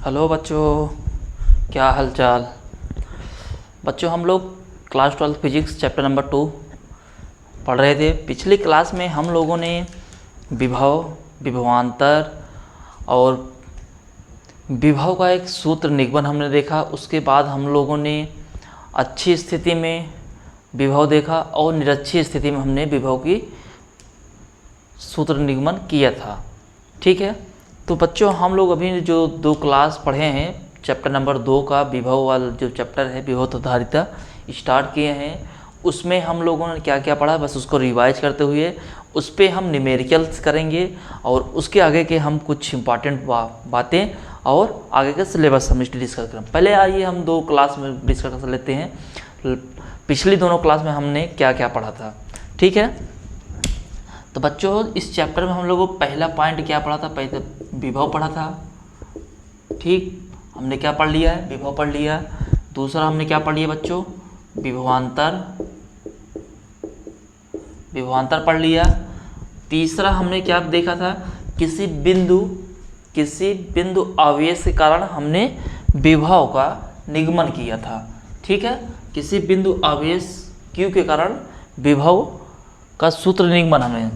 Hello बच्चों, क्या हाल चाल। बच्चों हम लोग क्लास 12 फिजिक्स चैप्टर नंबर 2 पढ़ रहे थे। पिछली क्लास में हम लोगों ने विभव, विभवांतर और विभव का एक सूत्र निगमन हमने देखा। उसके बाद हम लोगों ने अच्छी स्थिति में विभव देखा और निरक्षीय स्थिति में हमने विभव की सूत्र निगमन किया था। ठीक है, तो बच्चों हम लोग अभी जो 2 क्लास पढ़े हैं, चैप्टर नंबर 2 का विभव वाला जो चैप्टर है विभव तथा धारिता स्टार्ट किए हैं। उसमें हम लोगों ने क्या क्या पढ़ा, बस उसको रिवाइज करते हुए उस पर हम न्यूमेरिकल्स करेंगे और उसके आगे के हम कुछ इंपॉर्टेंट बातें और आगे का सिलेबस हम डिस्कस करें। पहले आइए हम 2 क्लास में डिस्कस कर लेते हैं पिछली दोनों क्लास में हमने क्या क्या पढ़ा था। ठीक है, तो बच्चों इस चैप्टर में हम लोगों को पहला पॉइंट क्या पढ़ा था, पहले विभव पढ़ा था। ठीक, हमने क्या पढ़ लिया है, विभव पढ़ लिया। दूसरा हमने क्या पढ़ लिया बच्चों, विभवांतर, विभवांतर पढ़ लिया। तीसरा हमने क्या देखा था, किसी बिंदु आवेश के कारण हमने विभव का निगमन किया था। ठीक है, किसी बिंदु आवेश Q के कारण विभव का सूत्र निगमन, हमें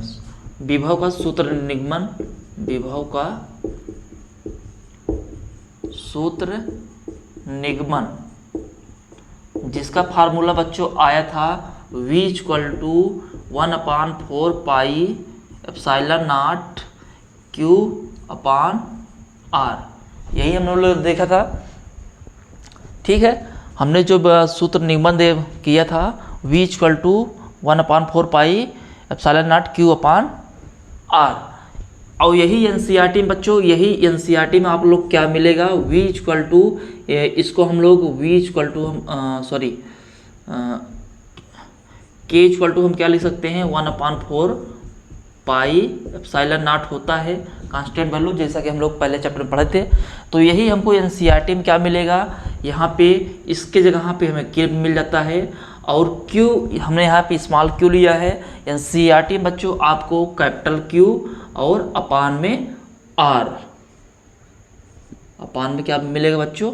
विभव का सूत्र निगमन, विभव का सूत्र निगमन जिसका फार्मूला बच्चों आया था V = 1/4 pi epsilon not Q/R, यही हम लोग देखा था। ठीक है, हमने जो सूत्र निगमन किया था V = 1/4 pi epsilon not Q/R, और यही एनसीईआरटी में बच्चों, यही एनसीईआरटी में आप लोग क्या मिलेगा, V = इसको हम लोग V = K = हम क्या लिख सकते हैं, 1/4 पाई एप्सिलॉन नॉट होता है कांस्टेंट वैल्यू, जैसा कि हम लोग पहले चैप्टर में पढ़े थे। तो यही हमको एनसीईआरटी में क्या मिलेगा, यहाँ पे इसके जगह पे हमें K मिल जाता है और Q हमने यहाँ पे स्मॉल q लिया है। एनसीईआरटी बच्चों आपको कैपिटल Q और अपान में R, अपान में क्या मिलेगा बच्चों,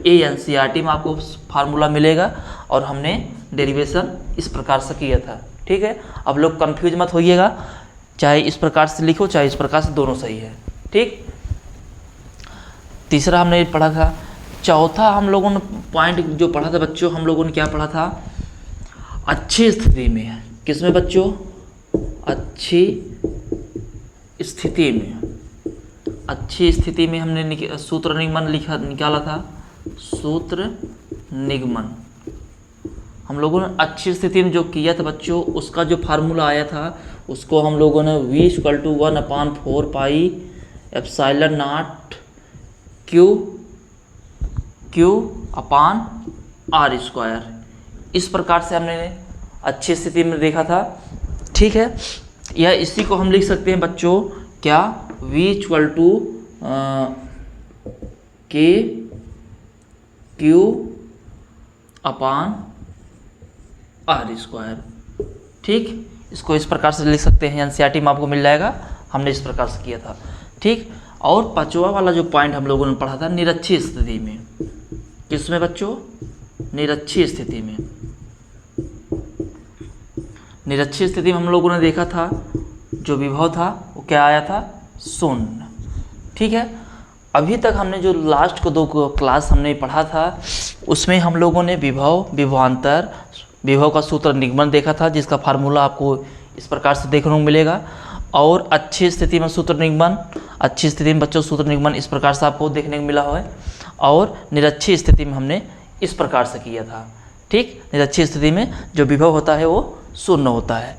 ए एनसीईआरटी में आपको फार्मूला मिलेगा और हमने डेरिवेशन इस प्रकार से किया था। ठीक है, अब लोग कंफ्यूज मत होइएगा, चाहे इस प्रकार से लिखो चाहे इस प्रकार से, दोनों सही है। ठीक, तीसरा हमने पढ़ा था। चौथा हम लोगों ने पॉइंट जो पढ़ा था बच्चों, हम लोगों ने क्या पढ़ा था, अच्छी स्थिति में, किसमें बच्चों, अच्छी स्थिति में, अच्छी स्थिति में हमने सूत्र निगमन निकाला था। सूत्र निगमन हम लोगों ने अच्छी स्थिति में जो किया था बच्चों, उसका जो फार्मूला आया था उसको हम लोगों ने V = 1/4 pi epsilon not Q/R², इस प्रकार से हमने अच्छी स्थिति में देखा था। ठीक है, या इसी को हम लिख सकते हैं बच्चों क्या, V = K Q/R²। ठीक, इसको इस प्रकार से लिख सकते हैं, एनसीईआरटी में आपको मिल जाएगा, हमने इस प्रकार से किया था। ठीक, और पांचवा वाला जो पॉइंट हम लोगों ने पढ़ा था, निरक्षीय स्थिति में, किसमें बच्चों, निरक्षीय स्थिति में, निरक्षीय स्थिति में हम लोगों ने देखा था जो विभव था वो क्या आया था, 0। ठीक है, अभी तक हमने जो लास्ट को 2 क्लास हमने पढ़ा था उसमें हम लोगों ने विभव, विभवांतर, विभव का सूत्र निगमन देखा था, जिसका फार्मूला आपको इस प्रकार से देखने को मिलेगा। और अच्छी स्थिति में सूत्र निगमन, अच्छी स्थिति में बच्चों सूत्र निगमन इस प्रकार से आपको देखने को मिला है, और निरक्षीय स्थिति में हमने इस प्रकार से किया था। ठीक, निरक्षीय स्थिति में जो विभव होता है वो 0 होता है।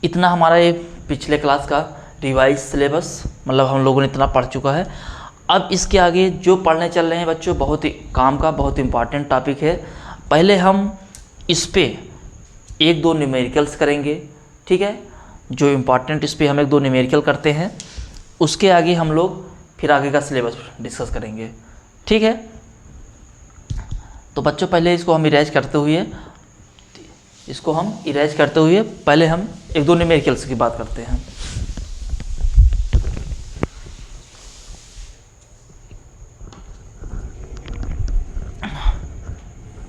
इतना हमारा ये पिछले क्लास का रिवाइज सिलेबस, मतलब हम लोगों ने इतना पढ़ चुका है। अब इसके आगे जो पढ़ने चल रहे हैं बच्चों, बहुत ही काम का, बहुत इंपॉर्टेंट टॉपिक है। पहले हम इस पे 1-2 न्यूमेरिकल्स करेंगे। ठीक है, जो इम्पॉर्टेंट इस पे हम 1-2 न्यूमेरिकल करते हैं, उसके आगे हम लोग फिर आगे का सिलेबस डिस्कस करेंगे। ठीक है, तो बच्चों पहले इसको हम इरेज करते हुए पहले हम 1-2 न्यूमेरिकल्स की बात करते हैं।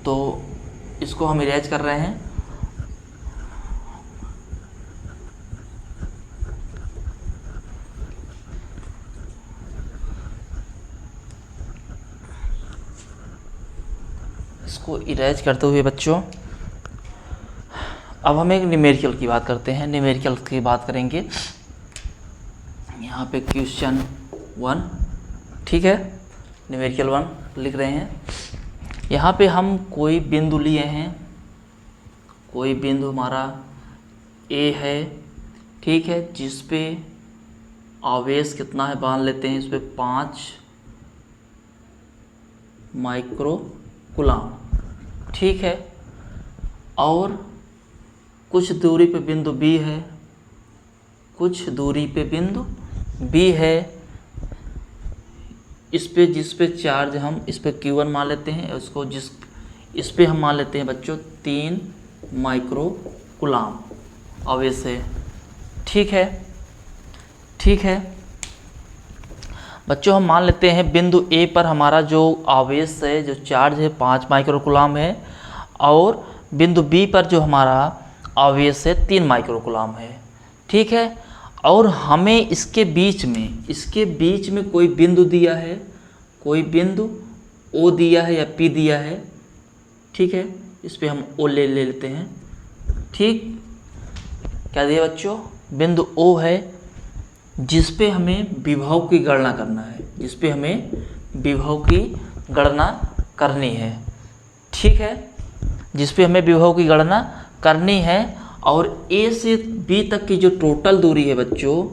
तो इसको हम इरेज कर रहे हैं। इसको इरेज करते हुए बच्चों अब हम एक न्यूमेरिकल की बात करते हैं। न्यूमेरिकल की बात करेंगे यहाँ पे क्वेश्चन 1, ठीक है, न्यूमेरिकल 1 लिख रहे हैं। यहाँ पे हम कोई बिंदु लिए हैं, कोई बिंदु हमारा ए है, ठीक है, जिस पे आवेश कितना है मान लेते हैं, इस पे 5 माइक्रो कूलम, ठीक है। और कुछ दूरी पे बिंदु बी है, कुछ दूरी पे बिंदु बी है, इस पे जिस पे चार्ज हम इस पे Q1 मान लेते हैं, उसको इस पे हम मान लेते हैं बच्चों 3 माइक्रो कूलम आवेश है, ठीक है, ठीक है बच्चों। हम मान लेते हैं बिंदु ए पर हमारा जो आवेश है, जो चार्ज है 5 माइक्रो कूलम है, और बिंदु बी पर जो हमारा आवेश है 3 माइक्रो कूलम है, ठीक है। और हमें इसके बीच में कोई बिंदु दिया है, कोई बिंदु ओ दिया है या पी दिया है, ठीक है। इस पे हम ओ ले लेते हैं, ठीक। क्या दिया बच्चों? बिंदु ओ है जिस पे हमें विभव की गणना करना है, जिस पे हमें विभव की गणना करनी है, ठीक है, जिस पे हमें विभव की गणना करनी है। और ए से बी तक की जो टोटल दूरी है बच्चों,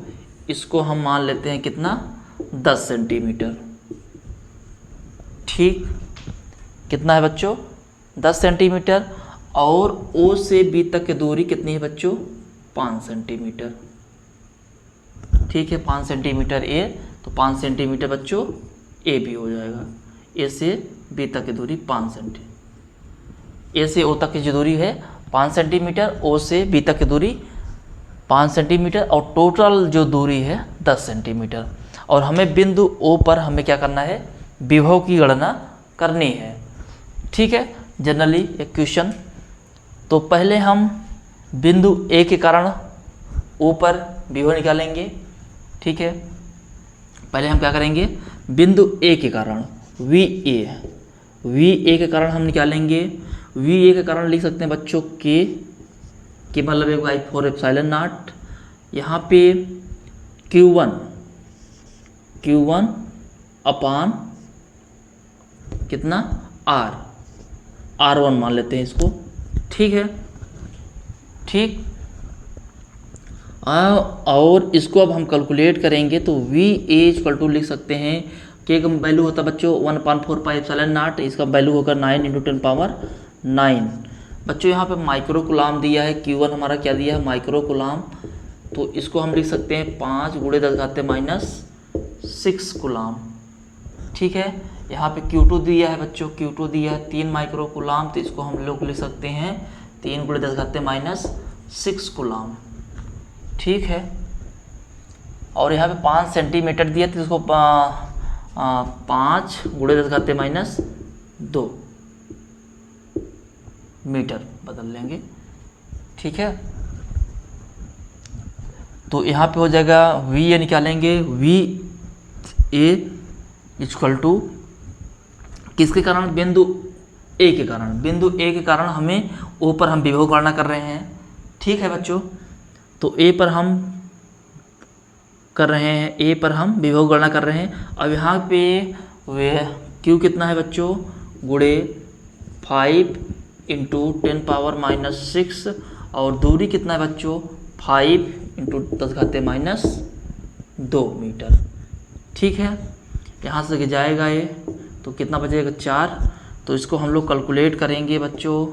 इसको हम मान लेते हैं कितना, 10 सेंटीमीटर, ठीक। कितना है बच्चों? 10 सेंटीमीटर। और ओ से बी तक की दूरी कितनी है बच्चों? 5 सेंटीमीटर, ठीक है। 5 सेंटीमीटर ए, तो 5 सेंटीमीटर बच्चों ए भी हो जाएगा। ए से बी तक की दूरी 5 सेंटीमीटर, ए से ओ तक की जो दूरी है 5 सेंटीमीटर, ओ से बी तक की दूरी 5 सेंटीमीटर, और टोटल जो दूरी है 10 सेंटीमीटर। और हमें बिंदु ओ पर हमें क्या करना है? विभव की गणना करनी है, ठीक है। जनरली एक क्वेश्चन, तो पहले हम बिंदु ए के कारण ओ पर विभव निकालेंगे, ठीक है। पहले हम क्या करेंगे? बिंदु ए के कारण वी ए के कारण हम निकालेंगे। वी ए के कारण लिख सकते हैं बच्चों के मतलब एक I4 एप्सिलॉन नॉट। यहाँ पे Q1 अपान कितना, R1 मान लेते हैं इसको, ठीक है, ठीक। और इसको अब हम कैलकुलेट करेंगे तो वी ए इक्वल टू लिख सकते हैं, के का वैल्यू होता है बच्चों 1/4 पाई एप्सिलॉन नॉट, इसका वैल्यू होगा 9 × 10 पावर 9। बच्चों यहाँ पे माइक्रो कूलम दिया है, Q1 हमारा क्या दिया है? Micro coulomb. तो इसको हम लिख सकते हैं 5 × 10⁻⁶ कूलम, ठीक है। यहाँ पे Q2 दिया है बच्चों, Q2 दिया है 3 माइक्रो कूलम, तो इसको हम लोग लिख सकते हैं 3 × 10⁻⁶ कूलम, ठीक है। और यहाँ पे 5 सेंटीमीटर दिया, तो इसको 5 × 10⁻² मीटर बदल लेंगे, ठीक है। तो यहाँ पे हो जाएगा वी ए निकालेंगे, वी ए इक्वल टू किसके कारण? बिंदु ए के कारण। बिंदु ए के कारण हमें ओ पर हम विभव गणना कर रहे हैं, ठीक है बच्चों। तो ए पर हम कर रहे हैं, ए पर हम विभव गणना कर रहे हैं। अब यहाँ पे वे क्यू कितना है बच्चों? गुणे 5 × 10⁻⁻⁶, और दूरी कितना है बच्चों? 5 × 10⁻² मीटर, ठीक है। यहाँ से जाएगा ये, तो कितना बचेगा? 4। तो इसको हम लोग कैलकुलेट करेंगे बच्चों,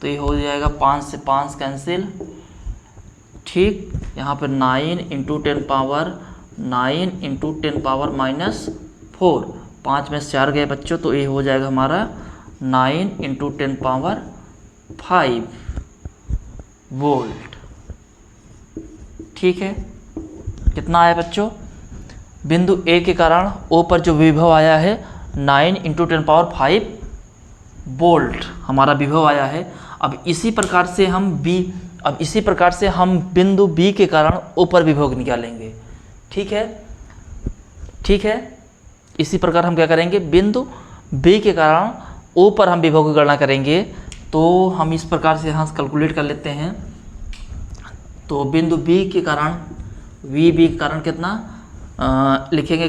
तो ये हो जाएगा 5 से 5 कैंसिल, ठीक। यहाँ पर 9 × 10⁻⁻⁴, 5 में से 4 गए बच्चों, तो ये हो जाएगा हमारा 9 × 10⁵ वोल्ट, ठीक है। कितना आया बच्चों? बिंदु ए के कारण ओ पर जो विभव आया है 9 × 10⁵ वोल्ट हमारा विभव आया है। अब इसी प्रकार से हम बिंदु बी के कारण ऊपर विभव निकालेंगे। ठीक है। इसी प्रकार हम क्या करेंगे, बिंदु बी के कारण ऊपर हम विभव की गणना करेंगे। तो हम इस प्रकार से यहाँ कैलकुलेट कर लेते हैं। तो बिंदु बी के कारण वी बी के कारण कितना लिखेंगे,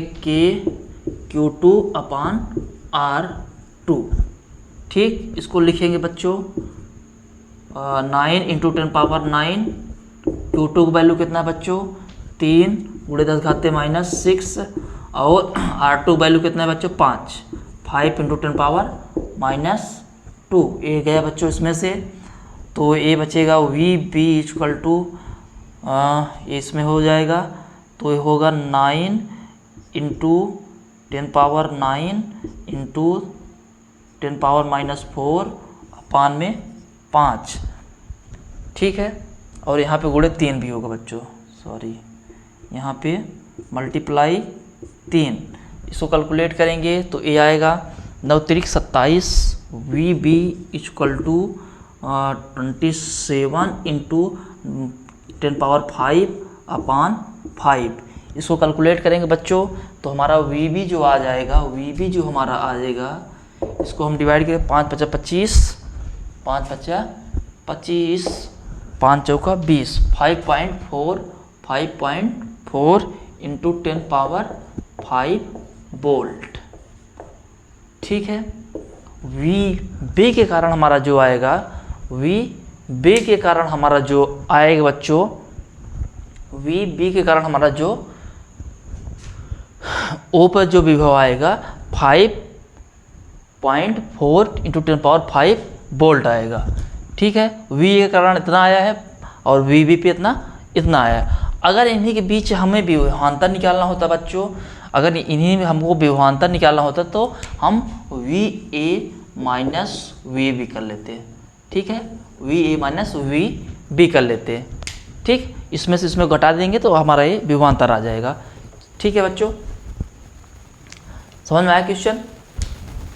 Q2/R2। ठीक, इसको लिखेंगे बच्चों 9 × 10⁻9। Q2 की वैल्यू कितना है बच्चों, 3 × 10⁻6 और R2 वैल्यू कितना है बच्चों, 5 × 10⁻²। ये गया बच्चों इसमें से। तो ये बचेगा वी बी इक्वल टू इसमें हो जाएगा, तो ये होगा 9 × 10⁻9 × 10⁻⁴/5। ठीक है। और यहाँ पे गुणे 3 भी होगा बच्चों, सॉरी, यहाँ पे मल्टीप्लाई 3। इसको कैलकुलेट करेंगे तो ये आएगा 9 × 27 वी बी इक्वल टू 27 × 10⁵/5। इसको कैलकुलेट करेंगे बच्चों तो हमारा वी बी जो आ जाएगा, इसको हम डिवाइड करें 5 × 5 = 25, 5 × 5 = 25, 5 × 4 = 20, 5.4 × 10⁵ वोल्ट। ठीक है। वी बी के कारण हमारा जो आएगा, बच्चों, वी बी के कारण हमारा जो ओ पर जो विभव आएगा 5.4 × 10⁵ वोल्ट आएगा। ठीक है। वी के कारण इतना आया है और वी बी पे इतना आया है। अगर इन्हीं के बीच हमें विभवांतर निकालना होता बच्चों, अगर इन्हीं में हमको विभवांतर निकालना होता तो हम V A minus V B कर लेते हैं। ठीक है, V A minus V B कर लेते हैं। ठीक, इसमें से इसमें घटा देंगे तो हमारा ये विभवांतर आ जाएगा। ठीक है बच्चों, समझ में आया क्वेश्चन?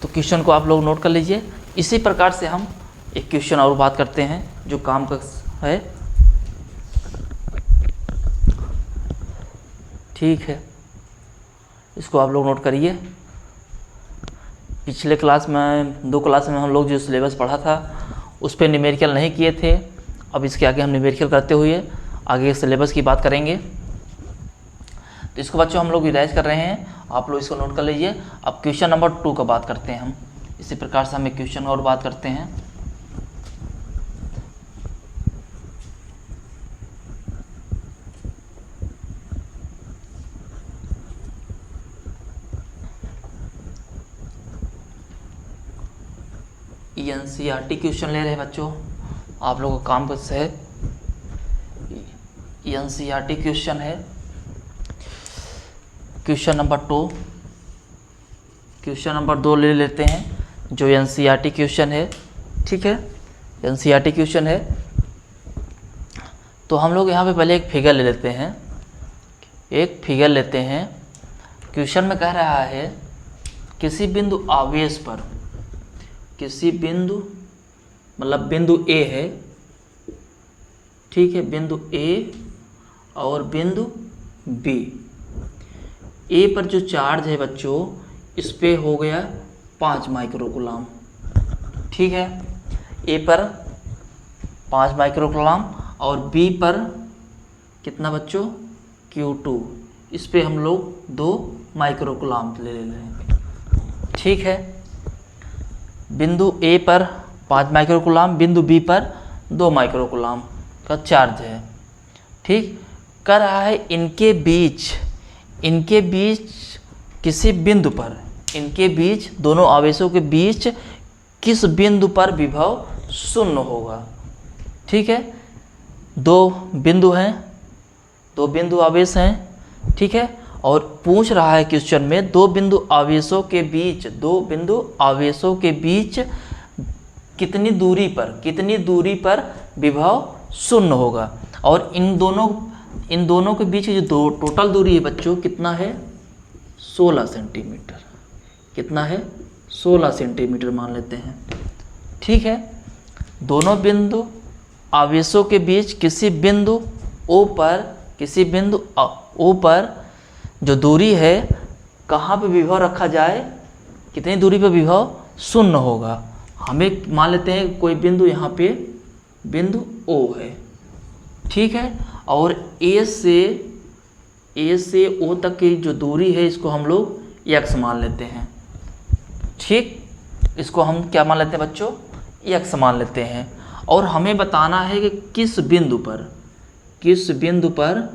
तो क्वेश्चन को आप लोग नोट कर लीजिए। इसी प्रकार से हम एक क्वेश्चन और बात करते हैं जो काम का है। ठीक है, इसको आप लोग नोट करिए। पिछले क्लास में 2 क्लास में हम लोग जो सिलेबस पढ़ा था उस पर न्यूमेरिकल नहीं किए थे। अब इसके आगे हम न्यूमेरिकल करते हुए आगे सिलेबस की बात करेंगे। तो इसको बच्चों हम लोग रिवाइज कर रहे हैं, आप लोग इसको नोट कर लीजिए। अब क्वेश्चन नंबर 2 का बात करते हैं हम। इसी प्रकार से हम एक क्वेश्चन और बात करते हैं। एनसीईआरटी क्वेश्चन ले रहे हैं बच्चों, आप लोगों का काम कैसे है। एनसीईआरटी क्वेश्चन है, क्वेश्चन नंबर 2 ले लेते हैं जो एनसीईआरटी क्वेश्चन है। ठीक है, एनसीईआरटी क्वेश्चन है तो हम लोग यहाँ पे पहले एक फिगर ले लेते हैं। क्वेश्चन में कह रहा है किसी बिंदु आवेश पर, किसी बिंदु मतलब बिंदु ए है, ठीक है, बिंदु ए और बिंदु बी। ए पर जो चार्ज है बच्चों इस पे हो गया 5 माइक्रोकूलम। ठीक है, ए पर 5 माइक्रोकूलम और बी पर कितना बच्चों, Q2, इस पे हम लोग 2 माइक्रोकूलम ले रहे हैं। ठीक है, बिंदु ए पर 5 माइक्रोकूलम, बिंदु बी पर 2 माइक्रोकूलम का चार्ज है। ठीक, कर रहा है इनके बीच किसी बिंदु पर, इनके बीच दोनों आवेशों के बीच किस बिंदु पर विभव 0 होगा। ठीक है, 2 बिंदु हैं, 2 बिंदु आवेश हैं। ठीक है, और पूछ रहा है क्वेश्चन में 2 बिंदु आवेशों के बीच कितनी दूरी पर विभव 0 होगा। और इन दोनों के बीच जो टोटल दूरी है बच्चों कितना है, 16 सेंटीमीटर। कितना है, 16 सेंटीमीटर मान लेते हैं। ठीक है। दोनों बिंदु आवेशों के बीच किसी बिंदु O पर जो दूरी है, कहाँ पे विभव रखा जाए, कितनी दूरी पर विभव शून्य होगा। हमें मान लेते हैं कोई बिंदु यहाँ पे बिंदु O है, ठीक है। और A से O तक की जो दूरी है इसको हम लोग x मान लेते हैं, ठीक। इसको हम क्या मान लेते हैं बच्चों, x मान लेते हैं। और हमें बताना है कि किस बिंदु पर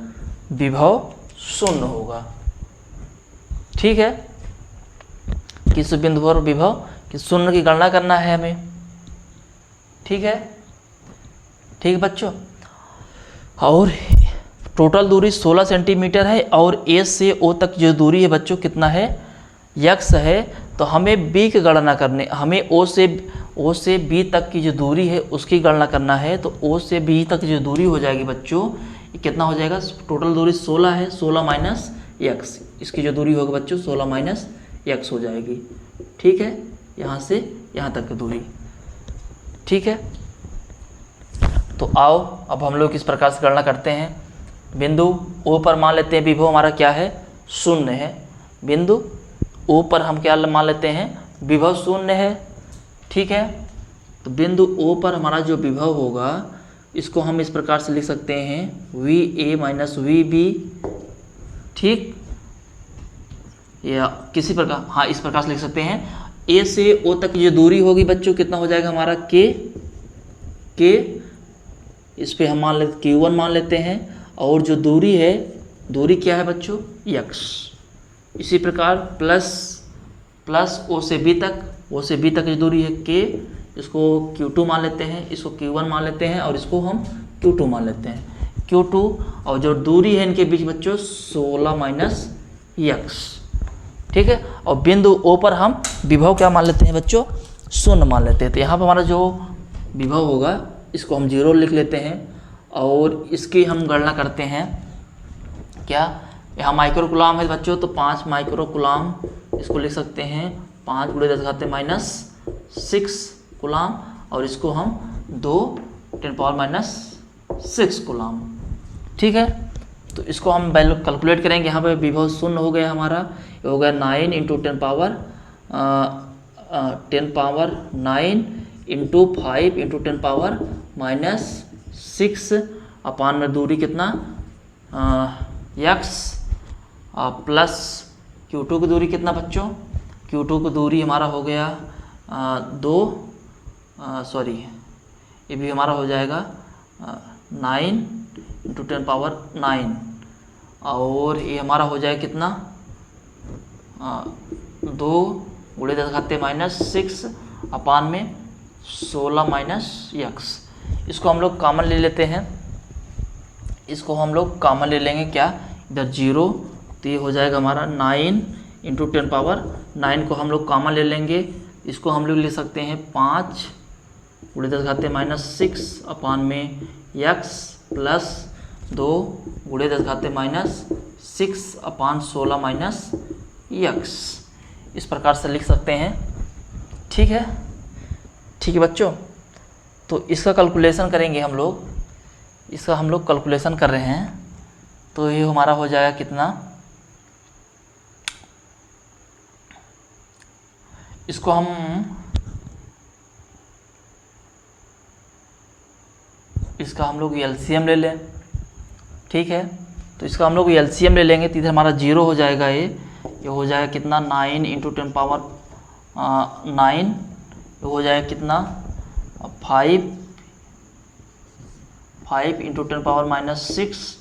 विभव शून्य होगा, ठीक है। किस बिंदु पर विभव कि शून्य की गणना करना है हमें, ठीक है बच्चों। और टोटल दूरी 16 सेंटीमीटर है और A से O तक जो दूरी है बच्चों कितना है, x है। तो हमें B की गणना करने, हमें O से B तक की जो दूरी है उसकी गणना करना है। तो O से B तक जो दूरी हो जाएगी बच्चों, ये कितना हो जाएगा, टोटल दूरी 16 है, 16 माइनस x, इसकी जो दूरी होगी बच्चों 16 माइनस x हो जाएगी, ठीक है। यहाँ से यहाँ तक की दूरी, ठीक है। तो आओ अब हम लोग किस प्रकार से गणना करते हैं। बिंदु O पर मान लेते हैं विभव हमारा क्या है, शून्य है। बिंदु O पर हम क्या मान लेते हैं, विभव शून्य है, ठीक है। तो बिंदु O पर हमारा जो विभव होगा इसको हम इस प्रकार से लिख सकते हैं VA माइनस VB, ठीक। या किसी प्रकार, हाँ इस प्रकार से लिख सकते हैं। A से O तक की जो दूरी होगी बच्चों कितना हो जाएगा हमारा K, इस पे हम Q1 मान लेते हैं। और जो दूरी है, दूरी क्या है बच्चों, x। इसी प्रकार प्लस O से B तक जो दूरी है K, इसको Q2 मान लेते हैं, इसको Q1 मान लेते हैं और इसको हम Q2 मान लेते हैं, Q2। और जो दूरी है इनके बीच बच्चों 16 माइनस x, ठीक है। और बिंदु O पर हम विभव क्या मान लेते हैं बच्चों, शून्य मान लेते हैं। तो यहाँ पर हमारा जो विभव होगा इसको हम 0 लिख लेते हैं और इसकी हम गणना करते हैं क्या, यहाँ माइक्रोकुलाम है बच्चों, तो 5 माइक्रोकुलाम इसको लिख सकते हैं, 5 × 10⁻⁶ कुलाम। और इसको हम 2 × 10⁻⁶ कुलाम, ठीक है। तो इसको हम वैल्यू कैलकुलेट करेंगे। यहाँ पे विभव शून्य हो गया हमारा, ये हो गया 9 × 10⁻9 × 5 × 10⁻⁶ अपान में दूरी कितना x प्लस Q2 की दूरी कितना बच्चों, Q2 की दूरी हमारा हो गया 2, सॉरी ये भी हमारा हो जाएगा 9 × 10⁻9 और ये हमारा हो जाएगा कितना 2 × 10⁻⁶ अपान में 16 माइनस x। इसको हम लोग कॉमन ले लेते हैं, इसको हम लोग कॉमन ले लेंगे क्या, इधर 0, तो ये हो जाएगा हमारा 9 × 10⁻9 को हम लोग कॉमन ले लेंगे। इसको हम लोग ले सकते हैं 5 × 10⁻⁶ अपान में x प्लस 2 × 10⁻⁶ अपान 16 माइनस x, इस प्रकार से लिख सकते हैं, ठीक है बच्चों। तो इसका कैलकुलेशन करेंगे हम लोग, इसका हम लोग कैलकुलेशन कर रहे हैं। तो ये हमारा हो जाएगा कितना, इसको हम इसका हम लोग LCM ले लें, ठीक है। तो इसका हम लोग LCM ले लेंगे, तो इधर हमारा 0 हो जाएगा, ये हो जाएगा कितना 9 × 10⁻9, ये हो जाएगा कितना 5 × 10⁻⁶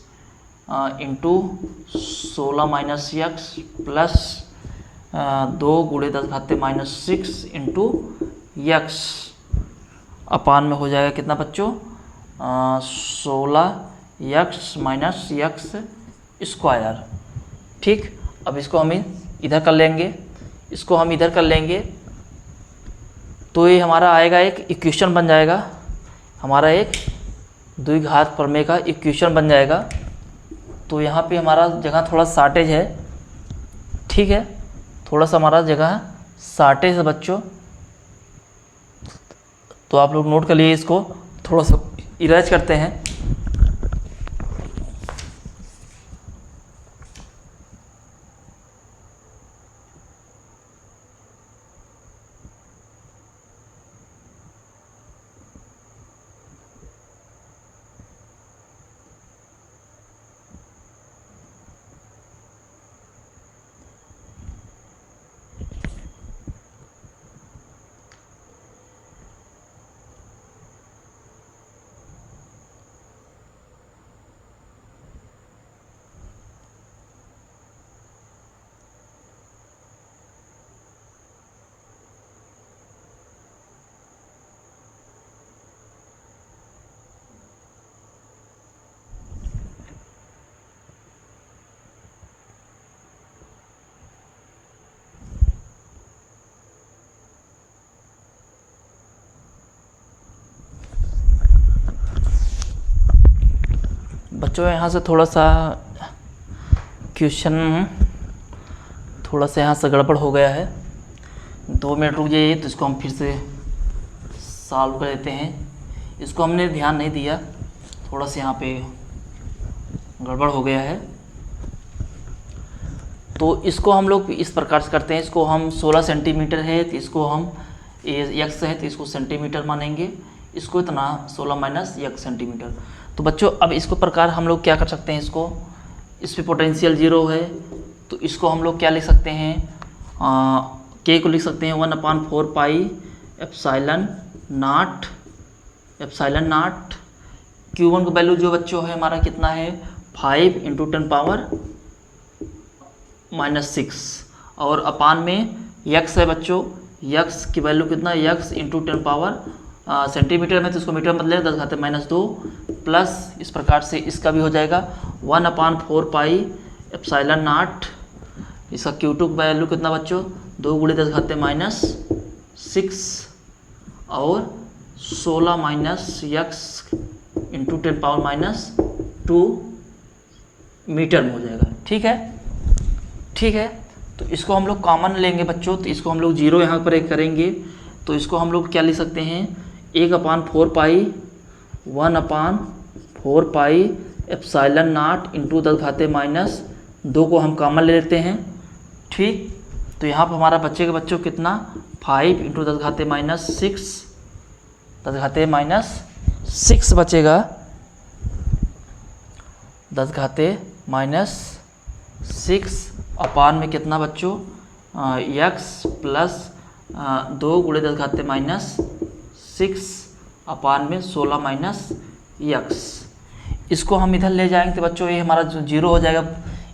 into 16 minus x plus 2 × 10⁻⁶ into x अपान में हो जाएगा कितना बच्चों 16x माइनस x स्क्वायर, ठीक। अब इसको हम इधर कर लेंगे, इसको हम इधर कर लेंगे, तो ये हमारा आएगा एक इक्वेशन बन जाएगा, हमारा एक द्विघात प्रमेय का इक्वेशन बन जाएगा। तो यहाँ पे हमारा जगह थोड़ा शॉर्टेज है, ठीक है, थोड़ा सा हमारा जगह शॉर्टेज है बच्चों। तो आप लोग नोट कर लिए, इसको थोड़ा सा इरेज करते हैं। बच्चों यहाँ से थोड़ा सा क्वेश्चन थोड़ा सा यहाँ से गड़बड़ हो गया है, 2 मिनट रुक जाइए, तो इसको हम फिर से सॉल्व कर देते हैं। इसको हमने ध्यान नहीं दिया, थोड़ा सा यहाँ पे गड़बड़ हो गया है। तो इसको हम लोग इस प्रकार से करते हैं, इसको हम 16 सेंटीमीटर है तो इसको हम x है तो इसको सेंटीमीटर मानेंगे, इसको इतना 16 माइनस x सेंटीमीटर। तो बच्चों अब इसको प्रकार हम लोग क्या कर सकते हैं, इसको इस पे पोटेंशियल 0 है तो इसको हम लोग क्या लिख सकते हैं, k को लिख सकते हैं 1/4 पाई एप्सिलॉन नॉट Q1 का वैल्यू जो बच्चों है हमारा कितना है 5 × 10⁻⁻⁶, और अपान में x है बच्चों, x की वैल्यू कितना x × 10 सेंटीमीटर में तो इसको मीटर मतलब 10⁻⁻2 प्लस इस प्रकार से इसका भी हो जाएगा 1/4 पाई एप्सिलॉन नॉट, इसका Q2 का वैल्यू कितना बच्चों 2 × 10⁻⁶ और 16 माइनस x × 10⁻2 मीटर में हो जाएगा। ठीक है। तो इसको हम लोग कॉमन लेंगे बच्चों, तो इसको हम लोग 0 यहाँ पर एक करेंगे, तो इसको हम लोग क्या लिख सकते हैं 1/4 पाई 1/4 पाई एप्सिलॉन नॉट × 10⁻2 को हम कॉमन ले लेते हैं। ठीक, तो यहाँ पर हमारा बचेगा बच्चों कितना 5 × 10⁻6 बचेगा, 10⁻6 अपान में कितना बच्चों x प्लस 2 × 10⁻6 अपान में 16 माइनस x। इसको हम इधर ले जाएंगे तो बच्चों ये हमारा जो 0 हो जाएगा,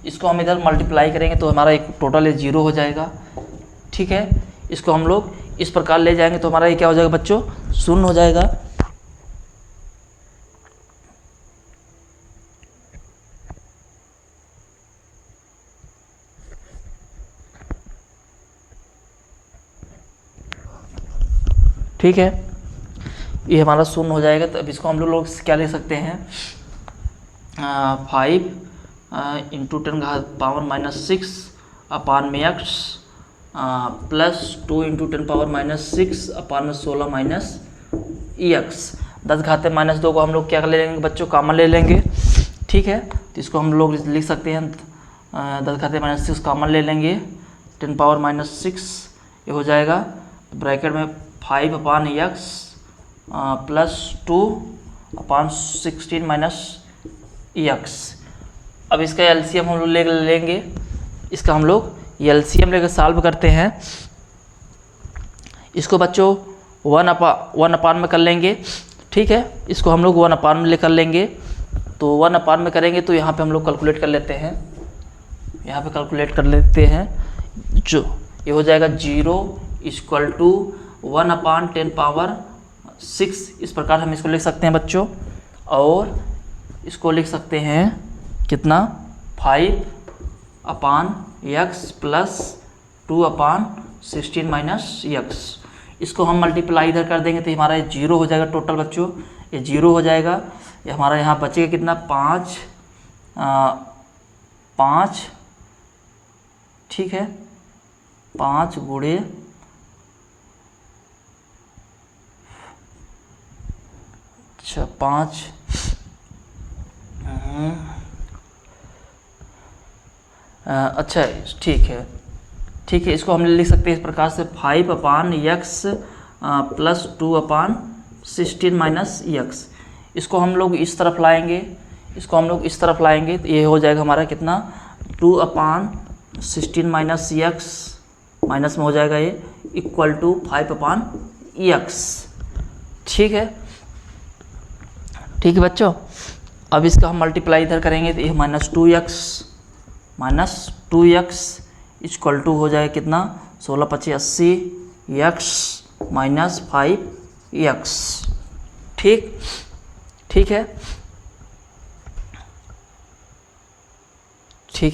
इसको हम इधर मल्टीप्लाई करेंगे तो हमारा एक टोटल ये 0 हो जाएगा। ठीक है, इसको हम लोग इस प्रकार ले जाएंगे तो हमारा ये क्या हो जाएगा बच्चों 0 हो जाएगा। ठीक है, ये हमारा 0 हो जाएगा। तो अब इसको हम लोग क्या ले सकते हैं 5 × 10⁻⁻6 अपान में x प्लस 2 × 10⁻⁻6 अपान में 16 माइनस x। 10⁻⁻2 को हम लोग क्या ले लेंगे बच्चों कॉमन ले लेंगे। ठीक है, तो इसको हम लोग लिख सकते हैं 10⁻⁻6 कॉमन ले लेंगे 10⁻⁻6 ये हो जाएगा, ब्रैकेट में 5/x प्लस 2/16 माइनस x। अब इसका एलसीएम हम लोग ले लेंगे, इसका हम लोग एलसीएम लेकर सॉल्व करते हैं। इसको बच्चों 1/1 में कर लेंगे। ठीक है, इसको हम लोग 1/1 में लेकर लेंगे, तो 1/1 में करेंगे तो यहाँ पे हम लोग कैलकुलेट कर लेते हैं, यहाँ पे कैलकुलेट कर लेते हैं, जो ये हो जाएगा 0 = 1/10⁻6। इस प्रकार हम इसको लिख सकते हैं बच्चों, और इसको लिख सकते हैं कितना 5/x प्लस 2/16 माइनस x। इसको हम मल्टीप्लाई इधर कर देंगे तो हमारा ये 0 हो जाएगा टोटल बच्चों, ये 0 हो जाएगा। ये हमारा यहाँ बचेगा कितना 5। ठीक है, 5 × अच्छा 5 अच्छा ठीक है, इसको हम लिख सकते हैं इस प्रकार से 5/x प्लस 2/16 माइनस एक्स। इसको हम लोग इस तरफ लाएंगे, तो ये हो जाएगा हमारा कितना 2/16 माइनस एक्स, माइनस में हो जाएगा ये, इक्वल टू 5/x। ठीक है बच्चों। अब इसका हम मल्टीप्लाई इधर करेंगे तो ये -2x इक्वल टू हो जाएगा कितना 16×5 = 80 x माइनस 5x। ठीक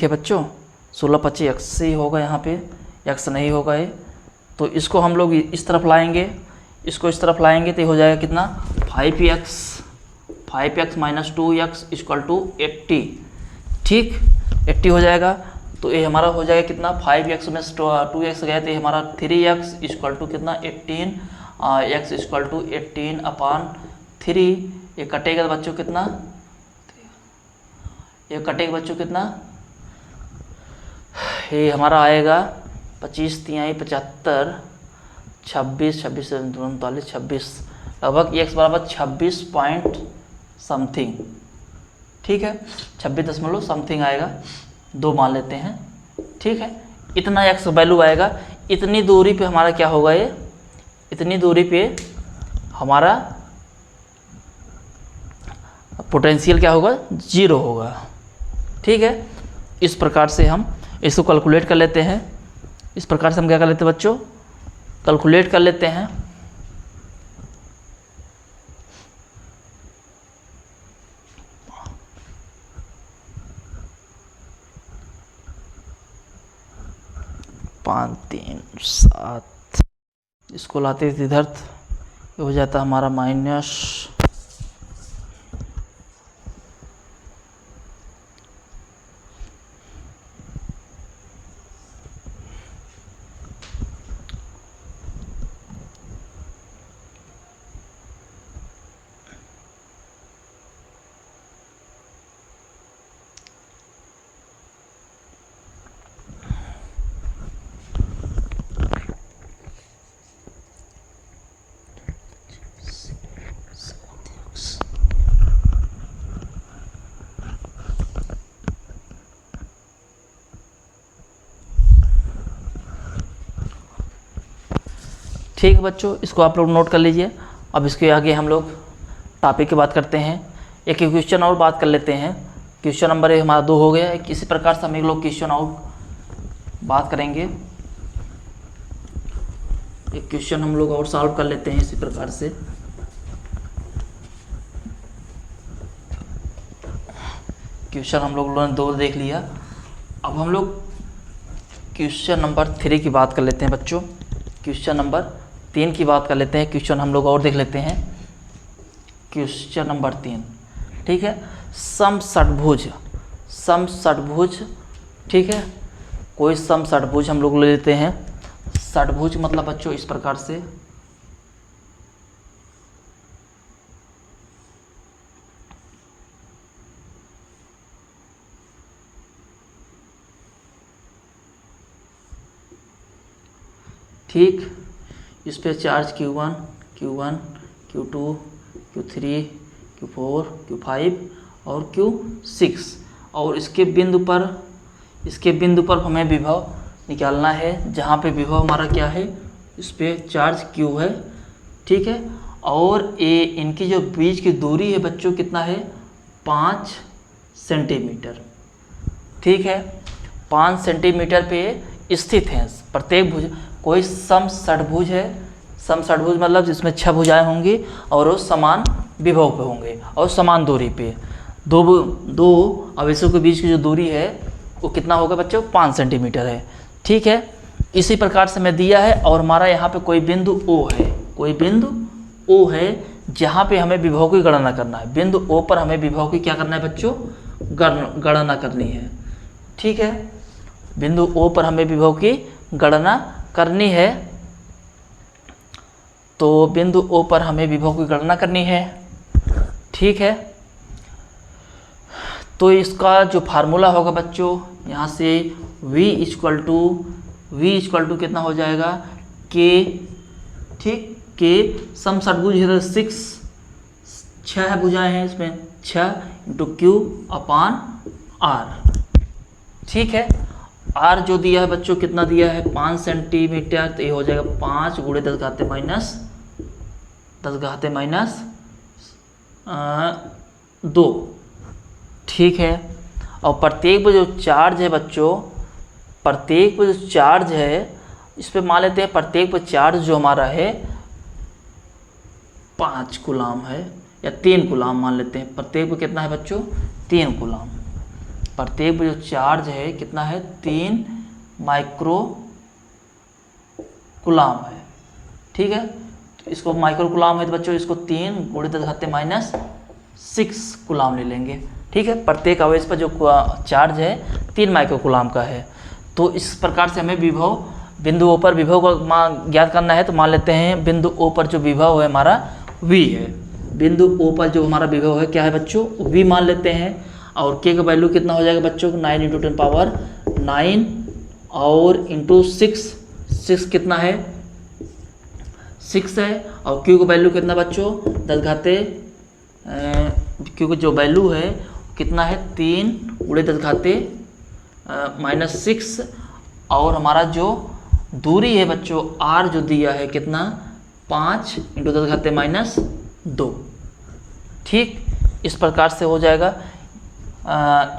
है बच्चों, 16×5 80 होगा, यहाँ पे x नहीं होगा ये, तो इसको हम लोग इस तरफ लाएंगे, तो ये हो जाएगा कितना 5x minus 2x equal to 80। ठीक, 80 हो जाएगा, तो ये हमारा हो जाएगा कितना 5x में 2x गया, तो ये हमारा 3x इक्वल टू कितना 18, x इक्वल टू 18/3। ये कटेगा तो बच्चों कितना, ये हमारा आएगा 25 तिहाई 75, 26 39 26, लगभग x बराबर 26 पॉइंट समथिंग। ठीक है, 26 समथिंग आएगा, 2 मान लेते हैं। ठीक है, इतना x वैल्यू आएगा। इतनी दूरी पे हमारा क्या होगा, ये इतनी दूरी पे हमारा पोटेंशियल क्या होगा, 0 होगा। ठीक है, इस प्रकार से हम इसको कैलकुलेट कर लेते हैं। इस प्रकार से हम क्या कर लेते हैं बच्चों, कैलकुलेट कर लेते हैं। पाँच 3 7, इसको लाते थे इधर, ये हो जाता हमारा माइनस ठीक है बच्चों, इसको आप लोग नोट कर लीजिए। अब इसके आगे हम लोग टॉपिक की बात करते हैं। एक क्वेश्चन और बात कर लेते हैं। क्वेश्चन नंबर हमारा 2 हो गया। इसी प्रकार से हम एक लोग क्वेश्चन और बात करेंगे। एक क्वेश्चन हम लोग और सॉल्व कर लेते हैं इसी प्रकार से। क्वेश्चन हम लोगों ने 2 देख लिया। अब हम लोग क्वेश्चन नंबर 3 की बात कर लेते हैं बच्चों। क्वेश्चन नंबर 3 की बात कर लेते हैं। क्वेश्चन हम लोग और देख लेते हैं। क्वेश्चन नंबर 3, ठीक है। समषटभुज, ठीक है। कोई समषटभुज हम लोग ले लेते हैं। षटभुज मतलब बच्चों इस प्रकार से, ठीक। इस पे charge Q1, Q2, Q3, Q4, Q5 और Q6 और इसके बिंदु पर हमें विभव निकालना है। जहाँ पे विभव हमारा क्या है, इस पे चार्ज Q है, ठीक है। और ये इनकी जो बीच की दूरी है बच्चों कितना है, 5 सेंटीमीटर, ठीक है। 5 सेंटीमीटर पे स्थित हैं प्रत्येक भुज। कोई समषटभुज है। समषटभुज मतलब जिसमें 6 भुजाएं होंगी और वो समान विभव पे होंगे और समान दूरी पे। दो आवेशों के बीच की जो दूरी है वो कितना होगा बच्चों, 5 सेंटीमीटर है, ठीक है। इसी प्रकार से मैं दिया है और हमारा यहाँ पे कोई बिंदु O है, जहाँ पे हमें विभव की गणना करना है। बिंदु O पर हमें विभव की क्या करना है बच्चों, गणना करनी है, ठीक है। बिंदु O पर हमें विभव की गणना करनी है। तो बिंदु O पर हमें विभव की गणना करनी है। ठीक है, तो इसका जो फार्मूला होगा बच्चों, यहाँ से V इक्वल टू कितना हो जाएगा, K, ठीक, K सम षटभुज है 6, 6 भुजाएं हैं इसमें, 6 इंटू Q अपान R, ठीक है। R जो दिया है बच्चों कितना दिया है, 5 सेंटीमीटर, तो ये हो जाएगा 5 गुणे 10 घाते माइनस 2, ठीक है। और प्रत्येक पर जो चार्ज है बच्चों, प्रत्येक पर जो चार्ज है, इस पे मान लेते हैं प्रत्येक पर चार्ज जो हमारा है 5 कूलाम है, या 3 कूलाम मान लेते हैं। प्रत्येक पर कितना है बच्चों, 3 कूलाम। प्रत्येक पर जो चार्ज है कितना है, 3 माइक्रो कूलाम है, ठीक है। तो इसको माइक्रो कूलाम है तो बच्चों इसको 3 गुणे 10 घाते माइनस 6 कूलाम ले लेंगे, ठीक है। प्रत्येक आवेश पर जो चार्ज है 3 माइक्रो कूलाम का है। तो इस प्रकार से हमें विभव, बिंदु O पर विभव को ज्ञात करना है। तो मान लेते हैं बिंदु O पर जो विभव है हमारा V है, बिंदु O पर जो हमारा विभव है क्या है बच्चों, V मान लेते हैं। और K का वैल्यू कितना हो जाएगा बच्चों, 9 × 10⁻9 और इंटू 6 कितना है, 6 है। और Q का वैल्यू कितना बच्चों, 10 घाते, Q का जो वैल्यू है कितना है, 3 गुणे 10 घाते माइनस 6। और हमारा जो दूरी है बच्चों R जो दिया है कितना, 5 × 10 घाते माइनस 2, ठीक। इस प्रकार से हो जाएगा।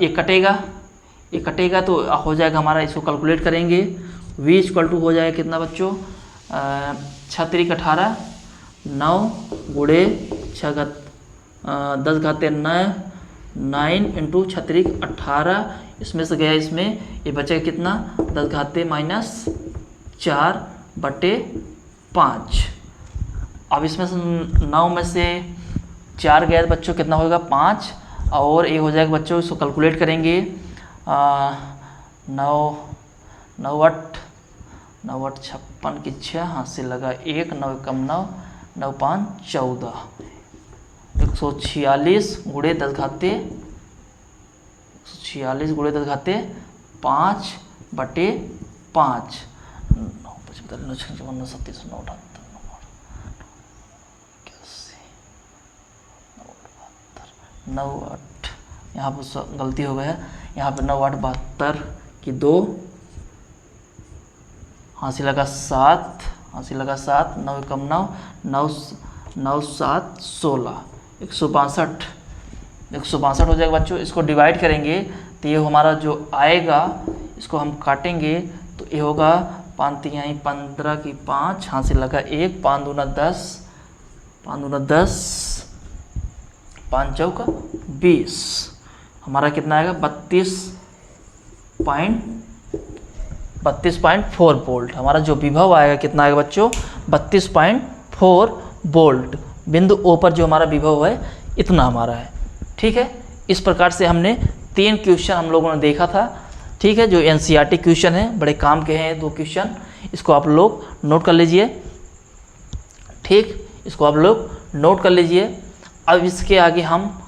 ये कटेगा तो हो जाएगा हमारा, इसको कैलकुलेट करेंगे। V इक्वल टू हो जाएगा कितना बच्चों, 6 × 18, 9 गुणे 10 घाते 9 इंटू 6 × 18, इसमें से गया इसमें, ये बचेगा कितना, 10 घाते माइनस 4/5। अब इसमें से 9 में से 4 गया बच्चों कितना होगा, 5। और ये हो जाएगा बच्चों, इसको कैलकुलेट करेंगे। 9 8 56 की 6, हाथ से लगा 1, 9 × 9, 9 × 5 14, 146 गुणे 10 घाते 146 गुणे 10 घाते 5/5, 9 55 9 56 9 37 9 58 9 8, यहाँ पर गलती हो गया, यहाँ पे 9 8 72 की 2, हाँसी लगा 7, 9 × 9 9 7 16, 162 हो जाएगा बच्चों। इसको डिवाइड करेंगे तो ये हमारा जो आएगा, इसको हम काटेंगे तो ये होगा 5 × 15 की 5, हाँ से लगा 1, 5 दूना 10, 5 चौका 20, हमारा कितना आएगा 32.4 वोल्ट। हमारा जो विभव आएगा कितना आएगा बच्चों, 32.4 वोल्ट। बिंदु O पर जो हमारा विभव है इतना हमारा है, ठीक है। इस प्रकार से हमने 3 क्वेश्चन हम लोगों ने देखा था, ठीक है, जो NCERT क्वेश्चन है, बड़े काम के हैं 2 क्वेश्चन। इसको आप लोग नोट कर लीजिए, ठीक, इसको आप लोग नोट कर लीजिए। अब इसके आगे हम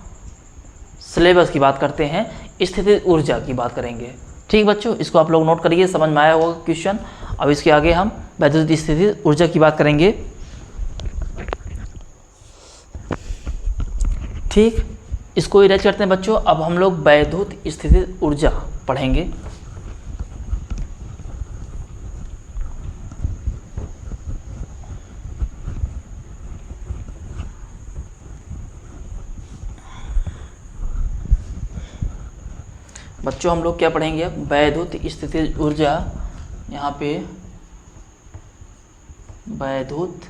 सिलेबस की बात करते हैं, स्थितिज ऊर्जा की बात करेंगे, ठीक बच्चों। इसको आप लोग नोट करिए, समझ में आया होगा क्वेश्चन। अब इसके आगे हम वैद्युत स्थितिज ऊर्जा की बात करेंगे, ठीक। इसको इरेज करते हैं बच्चों। अब हम लोग वैद्युत स्थितिज ऊर्जा पढ़ेंगे। बच्चों हम लोग क्या पढ़ेंगे अब, वैद्युत स्थितिज ऊर्जा। यहाँ पे वैद्युत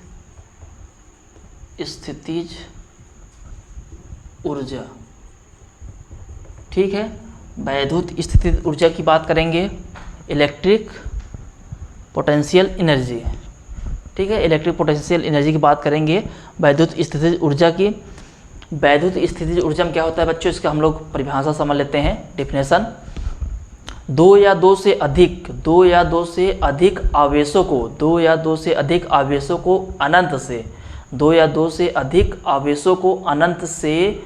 स्थितिज ऊर्जा, ठीक है। वैद्युत स्थितिज ऊर्जा की बात करेंगे, इलेक्ट्रिक पोटेंशियल एनर्जी, ठीक है, इलेक्ट्रिक पोटेंशियल एनर्जी की बात करेंगे वैद्युत स्थितिज ऊर्जा की। वैद्युत स्थितिज ऊर्जा में क्या होता है बच्चों, इसका हम लोग परिभाषा समझ लेते हैं, डेफिनेशन। 2 या 2 से अधिक आवेशों को, 2 या 2 से अधिक आवेशों को अनंत से, 2 या 2 से अधिक आवेशों को अनंत से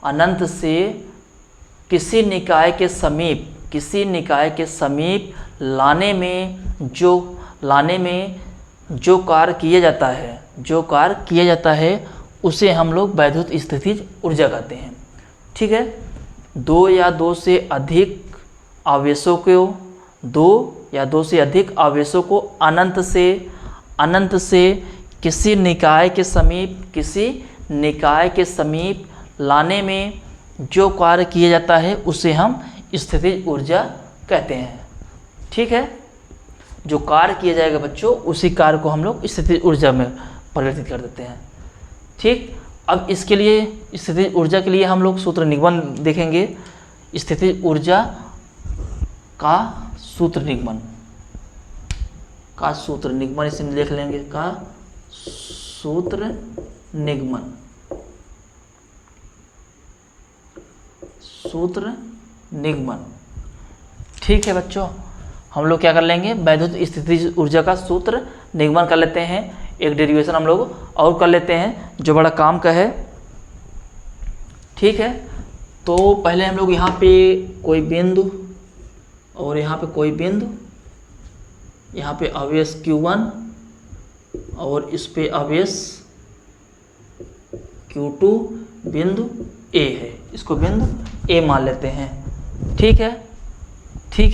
अनंत से किसी निकाय के समीप लाने में जो कार्य किया जाता है उसे हम लोग वैद्युत स्थितिज ऊर्जा कहते हैं। ठीक है, दो या दो से अधिक आवेशों को अनंत से किसी निकाय के समीप लाने में जो कार्य किया जाता है उसे हम स्थितिज ऊर्जा कहते हैं। ठीक है, जो कार्य किया जाएगा बच्चों, उसी कार्य को हम लोग स्थितिज ऊर्जा में परिवर्तित कर देते हैं। ठीक, अब इसके लिए स्थितिज ऊर्जा के लिए हम लोग सूत्र निगमन देखेंगे। स्थितिज ऊर्जा का सूत्र निगमन इसे लिख लेंगे, का सूत्र निगमन। ठीक है बच्चों, हम लोग क्या कर लेंगे, वैद्युत स्थितिज ऊर्जा का सूत्र निगमन कर लेते हैं। एक डेरिवेशन हम लोग और कर लेते हैं जो बड़ा काम का है। ठीक है, तो पहले हम लोग यहाँ पे कोई बिंदु और यहाँ पे कोई बिंदु, यहाँ पे आवेश Q1 और इस पे आवेश Q2 बिंदु A है, इसको बिंदु A मान लेते हैं। ठीक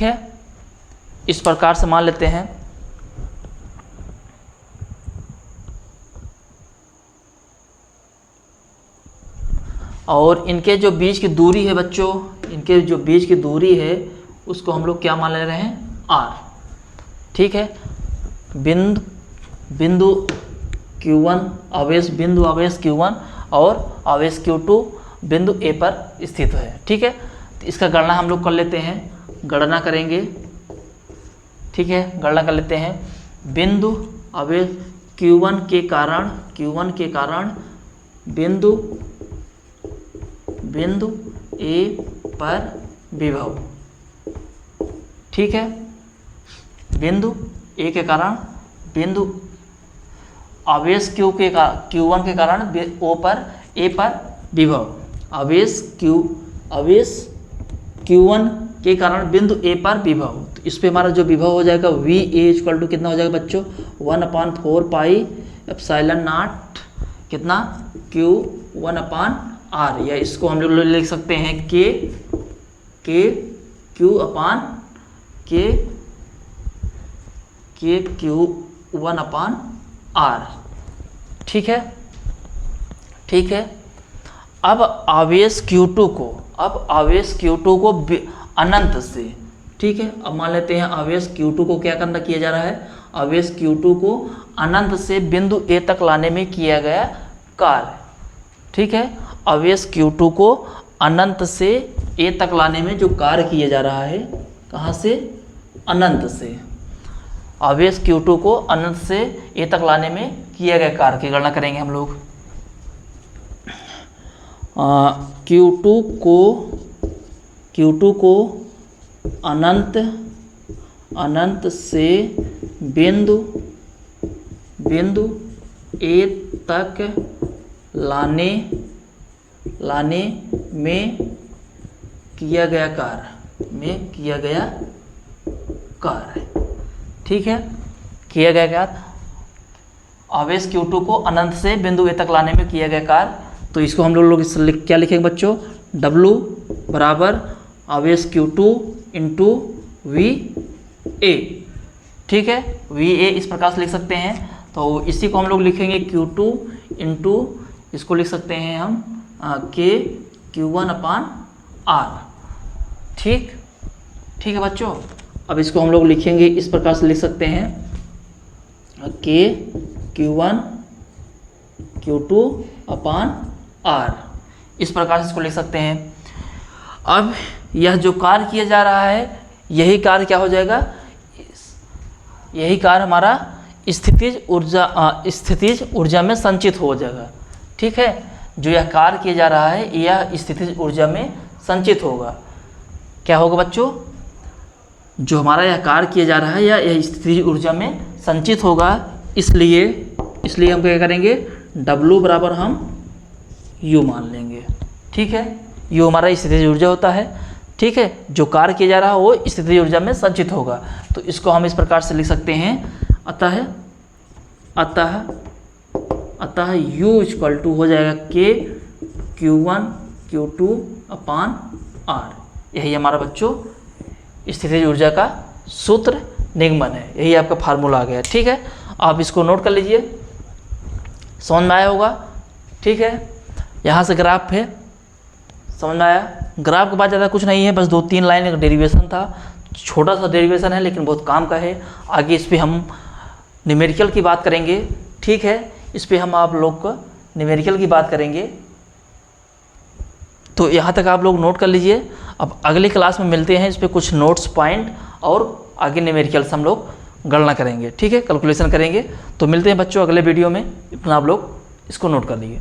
है, इस प्रकार से मान लेते हैं। और इनके जो बीच की दूरी है बच्चों, उसको हम लोग क्या मान ले रहे हैं, R। ठीक है, बिंदु Q1 आवेश Q1 और आवेश Q2 बिंदु A पर स्थित है। ठीक है, तो इसका गणना हम लोग कर लेते हैं, गणना करेंगे। ठीक है, गणना कर लेते हैं। बिंदु आवेश Q1 के कारण बिंदु A पर विभव। ठीक है, बिंदु A के कारण बिंदु आवेश Q1 के कारण A पर विभव। आवेश Q1 के कारण बिंदु A पर विभव, तो इस पे हमारा जो विभव हो जाएगा VA इक्वल टू कितना हो जाएगा बच्चों, 1/4 पाई एप्सिलॉन नॉट कितना Q1/R, या इसको हम लोग लिख सकते हैं Q1/R। ठीक है, अब आवेश Q2 को अनंत से, ठीक है, अब मान लेते हैं आवेश Q2 को क्या किया जा रहा है, आवेश Q2 को अनंत से बिंदु A तक लाने में किया गया कार्य। ठीक है, आवेश Q2 को अनंत से A तक लाने में जो कार्य किया जा रहा है, कहाँ से, अनंत से। आवेश Q2 को अनंत से A तक लाने में किया गया कार्य की गणना करेंगे हम लोग। Q2 को अनंत से बिंदु A तक लाने में किया गया कार्य। ठीक है, किया गया कार्य, आवेश Q2 को अनंत से बिंदु A तक लाने में किया गया कार्य। तो इसको हम लोग क्या लिखेंगे बच्चों, W बराबर आवेश Q2 इंटू VA। ठीक है, VA इस प्रकार से लिख सकते हैं। तो इसी को हम लोग लिखेंगे Q2 इंटू, इसको लिख सकते हैं हम Q1/R। ठीक है बच्चों, अब इसको हम लोग लिखेंगे इस प्रकार से लिख सकते हैं Q1 Q2/R, इस प्रकार से इसको लिख सकते हैं। अब यह जो कार्य किया जा रहा है, यही कार्य क्या हो जाएगा, यही कार्य हमारा स्थितिज ऊर्जा में संचित हो जाएगा। ठीक है, जो यह कार्य किया जा रहा है यह स्थितिज ऊर्जा में संचित होगा। क्या होगा बच्चों, जो हमारा यह कार्य किया जा रहा है यह स्थितिज ऊर्जा में संचित होगा। इसलिए हम क्या करेंगे, W बराबर हम U मान लेंगे। ठीक है, यू हमारा स्थितिज ऊर्जा होता है। ठीक है, जो कार्य किया जा रहा है वो स्थितिज ऊर्जा में संचित होगा। तो इसको हम इस प्रकार से लिख सकते हैं, अतः U इक्वल टू हो जाएगा K Q1 Q2 अपान R। यही हमारा बच्चों स्थितिज ऊर्जा का सूत्र निगमन है, यही आपका फार्मूला आ गया। ठीक है, आप इसको नोट कर लीजिए, समझ में आया होगा। ठीक है, यहाँ से ग्राफ है, समझ में आया। ग्राफ के बाद ज़्यादा कुछ नहीं है, बस 2-3 लाइन का डेरिवेशन था, छोटा सा डेरिवेशन है लेकिन बहुत काम का है। आगे इस पर हम न्यूमेरिकल की बात करेंगे। ठीक है, इस पर हम आप लोग को न्यूमेरिकल की बात करेंगे। तो यहाँ तक आप लोग नोट कर लीजिए। अब अगली क्लास में मिलते हैं, इस पर कुछ नोट्स पॉइंट और आगे न्यूमेरिकल्स हम लोग गणना करेंगे। ठीक है, कैलकुलेशन करेंगे। तो मिलते हैं बच्चों अगले वीडियो में, इतना आप लोग इसको नोट कर लीजिए।